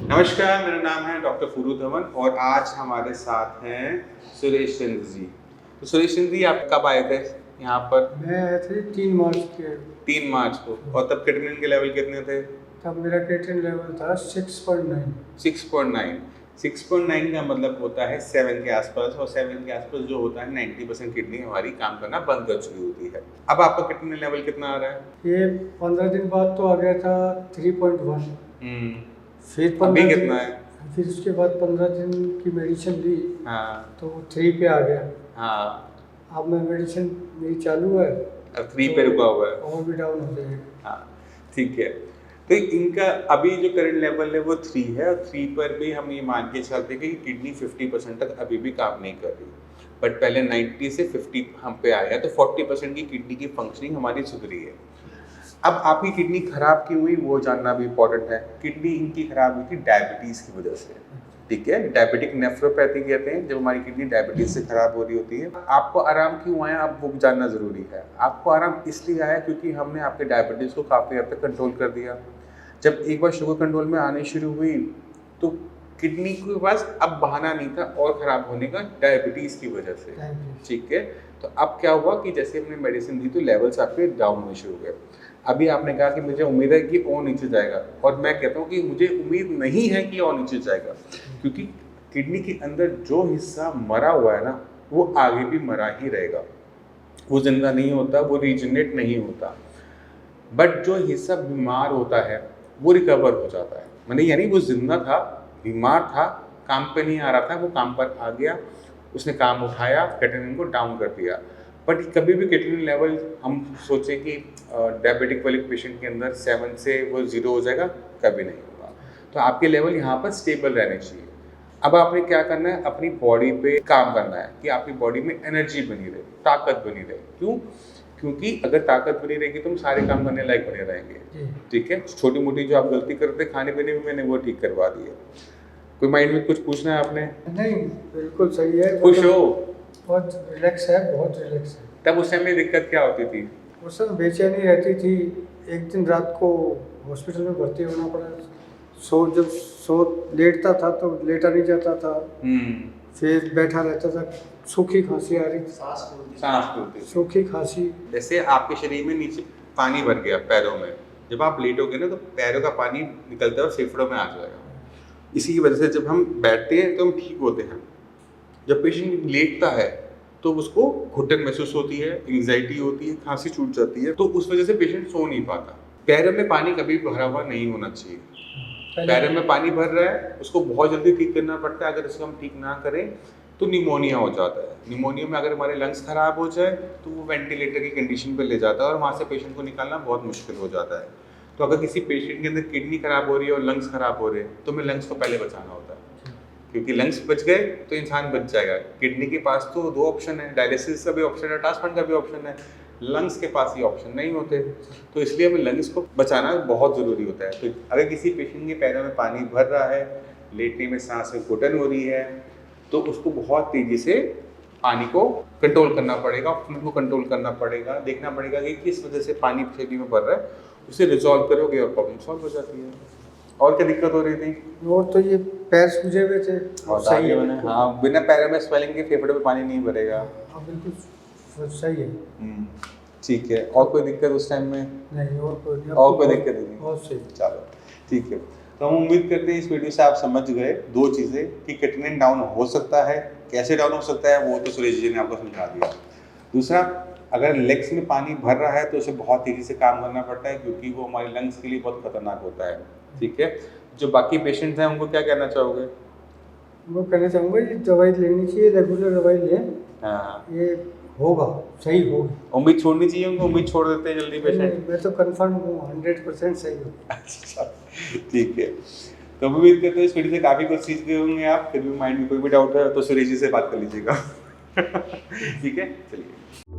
नमस्कार, मेरा नाम है डॉक्टर फुरू धवन और आज हमारे साथ हैं सुरेश चंद्र जी। तो सुरेश चंद्र जी, आप कब आए थे यहाँ पर? मैं आए थे 3 मार्च के। 3 मार्च को। और तब क्रिएटिनिन के लेवल कितने थे? तब मेरा क्रिएटिनिन लेवल था 6.9। 6.9। 6.9 का मतलब होता है 7 के आसपास, और 7 के आसपास जो होता है 90% किडनी हमारी काम करना बंद कर चुकी होती है। अब आपका क्रिएटिनिन लेवल कितना आ रहा है? ये 15 दिन बाद तो आ गया था 3.1। फिर अभी 15 दिन कितना है? फिर उसके बाद 15 दिन की मेडिसिन ली। हाँ तो 3 पे आ गया। हाँ, अब मैं मेडिसिन मेरी चालू है, अब 3 पे रुका हुआ है। और भी डाउन हो जाएगा। हाँ, ठीक है। तो इनका अभी जो करंट लेवल है वो 3 है, और 3 पर भी हम ये मान के चलते हैं कि किडनी 50% तक अभी भी काम नहीं कर रही। बट पहले 90 से 50 हम पे आया, तो 40% की किडनी की फंक्शनिंग हमारी सुधरी है। अब आपकी किडनी खराब क्यों हुई वो जानना भी इम्पोर्टेंट है। किडनी इनकी खराब हुई थी डायबिटीज़ की वजह से, ठीक है। डायबिटिक नेफ्रोपैथी कहते हैं जब हमारी किडनी डायबिटीज से खराब हो रही होती है। आपको आराम क्यों आया, अब वो जानना जरूरी है। आपको आराम इसलिए आया क्योंकि हमने आपके डायबिटीज को काफ़ी हद तक कंट्रोल कर दिया। जब एक बार शुगर कंट्रोल में आनी शुरू हुई तो किडनी के पास अब बहाना नहीं था और ख़राब होने का डायबिटीज़ की वजह से, ठीक है। तो अब क्या हुआ कि जैसे हमने मेडिसिन दी तो लेवल्स आपके डाउन होने शुरू हो गए। अभी आपने कहा कि मुझे उम्मीद है कि और नीचे जाएगा, और मैं कहता हूँ कि मुझे उम्मीद नहीं है कि और नीचे जाएगा, क्योंकि किडनी के अंदर जो हिस्सा मरा हुआ है ना वो आगे भी मरा ही रहेगा। वो जिंदा नहीं होता, वो रीजनरेट नहीं होता। बट जो हिस्सा बीमार होता है वो रिकवर हो जाता है। मैंने यानी वो जिंदा था, बीमार था, काम पे नहीं आ रहा था, वो काम पर आ गया, उसने काम उठाया, क्रिएटिनिन को डाउन कर दिया। बट कभी भी क्रिएटिनिन लेवल हम सोचे कि डायबिटिक वाले पेशेंट के अंदर 7 से वो 0 हो जाएगा, कभी नहीं होगा। तो आपके लेवल यहाँ पर स्टेबल रहने चाहिए। अब आपने क्या करना है, अपनी बॉडी पे काम करना है कि आपकी बॉडी में एनर्जी बनी रहे, ताकत बनी रहे। क्यों? क्योंकि अगर ताकत बनी रहेगी तो हम सारे काम करने लायक बने रहेंगे, ठीक है। छोटी मोटी जो आप गलती करते खाने पीने में, मैंने वो ठीक करवा दी है। कोई माइंड में कुछ पूछना है आपने? नहीं, बिल्कुल सही है। खुश हो? बहुत रिलैक्स है, बहुत रिलैक्स है। तब उस टाइम में दिक्कत क्या होती थी? उस समय बेचैनी रहती थी। एक दिन रात को हॉस्पिटल में भर्ती होना पड़ा। जब लेटता था तो लेटा नहीं जाता था, फिर बैठा रहता था। सूखी खांसी आ रही, सांस फूलती, सूखी खांसी। जैसे आपके शरीर में नीचे पानी भर गया पैरों में, जब आप लेटोगे ना तो पैरों का पानी निकलता है फेफड़ों में आ जाएगा। इसी की वजह से जब हम बैठते हैं तो हम ठीक होते हैं। जब पेशेंट लेटता है तो उसको घुटन महसूस होती है, एंग्जाइटी होती है, खांसी छूट जाती है, तो उस वजह से पेशेंट सो नहीं पाता। पैरों में पानी कभी भरा हुआ नहीं होना चाहिए। पैरों में पानी भर रहा है, उसको बहुत जल्दी ठीक करना पड़ता है। अगर इसको हम ठीक ना करें तो निमोनिया हो जाता है। निमोनिया में अगर हमारे लंग्स खराब हो जाए तो वो वेंटिलेटर की कंडीशन पे ले जाता है, और वहाँ से पेशेंट को निकालना बहुत मुश्किल हो जाता है। तो अगर किसी पेशेंट के अंदर किडनी खराब हो रही है और लंग्स खराब हो रहे हैं तो हमें लंग्स को पहले बचाना होता है, क्योंकि लंग्स बच गए तो इंसान बच जाएगा। किडनी के पास तो 2 ऑप्शन है, डायलिसिस का भी ऑप्शन है, ट्रांसप्लांट का भी ऑप्शन है। लंग्स के पास ये ऑप्शन नहीं होते, तो इसलिए हमें लंग्स को बचाना बहुत ज़रूरी होता है। तो अगर किसी पेशेंट के पैरों में पानी भर रहा है, लेटने में सांस में घुटन हो रही है, तो उसको बहुत तेज़ी से पानी को कंट्रोल करना पड़ेगा, फ्लूइड को कंट्रोल करना पड़ेगा, देखना पड़ेगा कि किस वजह से पानी शरीर में भर रहा है, उसे रिजॉल्व करोगे और प्रॉब्लम सॉल्व हो जाती है। और क्या दिक्कत हो रही थी? और तो ये पैर सूजे हुए थे। और सही है। हाँ, बिना पैरों में स्वेलिंग के फेफड़े में पानी नहीं भरेगा। हाँ, बिल्कुल सही है। ठीक है। और कोई दिक्कत उस टाइम में? नहीं, और कोई दिक्कत नहीं? बहुत सही। चलो ठीक है। तो हम उम्मीद करते हैं इस वीडियो से आप समझ गए 2 चीज़ें कि क्रिएटिनिन डाउन हो सकता है, कैसे डाउन हो सकता है वो तो सुरेश जी ने आपको समझा दिया। दूसरा, अगर लेग्स में पानी भर रहा है तो उसे बहुत तेज़ी से काम करना पड़ता है, क्योंकि वो हमारे लंग्स के लिए बहुत खतरनाक होता है, ठीक है। जो बाकी पेशेंट्स हैं उनको क्या कहना चाहोगे? वो कहना चाहूँगा ये दवाई लेनी चाहिए, रेगुलर दवाई लें। हाँ, ये होगा, सही होगा। उम्मीद छोड़नी चाहिए उनको? उम्मीद छोड़ देते हैं जल्दी पेशेंट? मैं तो कंफर्म हूँ 100% सही होगा। अच्छा, ठीक है। तो उम्मीद करते हैं इस वीडियो से काफ़ी कुछ सीख गए होंगे आप। फिर भी माइंड में कोई भी डाउट है तो सुरेश जी से बात कर लीजिएगा। ठीक है, चलिए।